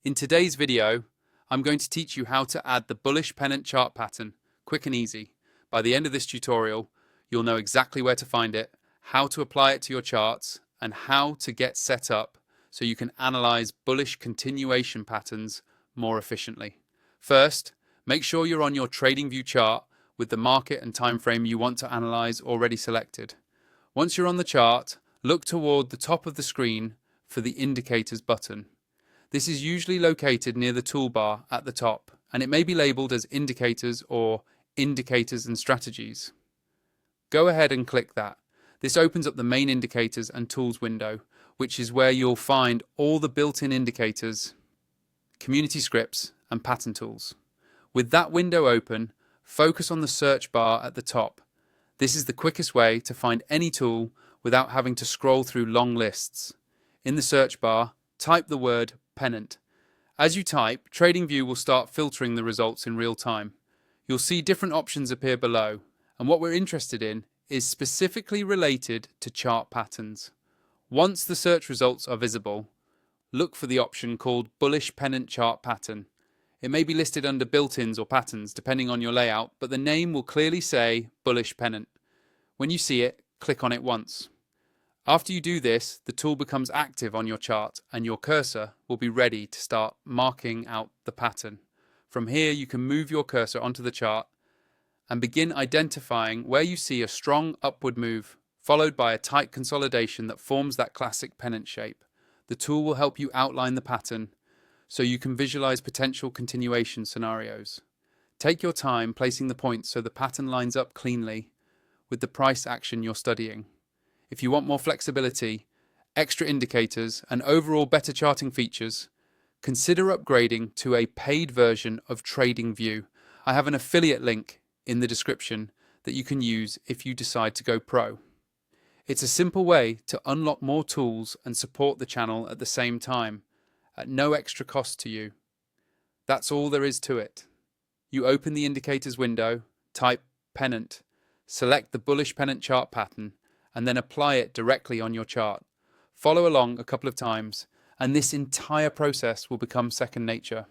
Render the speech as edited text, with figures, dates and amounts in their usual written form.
In today's video, I'm going to teach you how to add the Bullish Pennant Chart Pattern, quick and easy. By the end of this tutorial, you'll know exactly where to find it, how to apply it to your charts, and how to get set up so you can analyze bullish continuation patterns more efficiently. First, make sure you're on your Tradingview chart with the market and time frame you want to analyze already selected. Once you're on the chart, look toward the top of the screen for the Indicators button. This is usually located near the toolbar at the top, and it may be labeled as Indicators or Indicators and Strategies. Go ahead and click that. This opens up the main Indicators and Tools window, which is where you'll find all the built-in indicators, community scripts, and pattern tools. With that window open, focus on the search bar at the top. This is the quickest way to find any tool without having to scroll through long lists. In the search bar, type the word pennant. As you type, Tradingview will start filtering the results in real time. You'll see different options appear below, and what we're interested in is specifically related to chart patterns. Once the search results are visible, look for the option called Bullish Pennant Chart Pattern. It may be listed under built-ins or patterns depending on your layout, but the name will clearly say Bullish Pennant. When you see it, click on it once. After you do this, the tool becomes active on your chart and your cursor will be ready to start marking out the pattern. From here, you can move your cursor onto the chart and begin identifying where you see a strong upward move, followed by a tight consolidation that forms that classic pennant shape. The tool will help you outline the pattern so you can visualize potential continuation scenarios. Take your time placing the points so the pattern lines up cleanly with the price action you're studying. If you want more flexibility, extra indicators, and overall better charting features, consider upgrading to a paid version of Tradingview. I have an affiliate link in the description that you can use if you decide to go pro. It's a simple way to unlock more tools and support the channel at the same time, at no extra cost to you. That's all there is to it. You open the indicators window, type pennant, select the Bullish Pennant Chart Pattern, and then apply it directly on your chart. Follow along a couple of times, and this entire process will become second nature.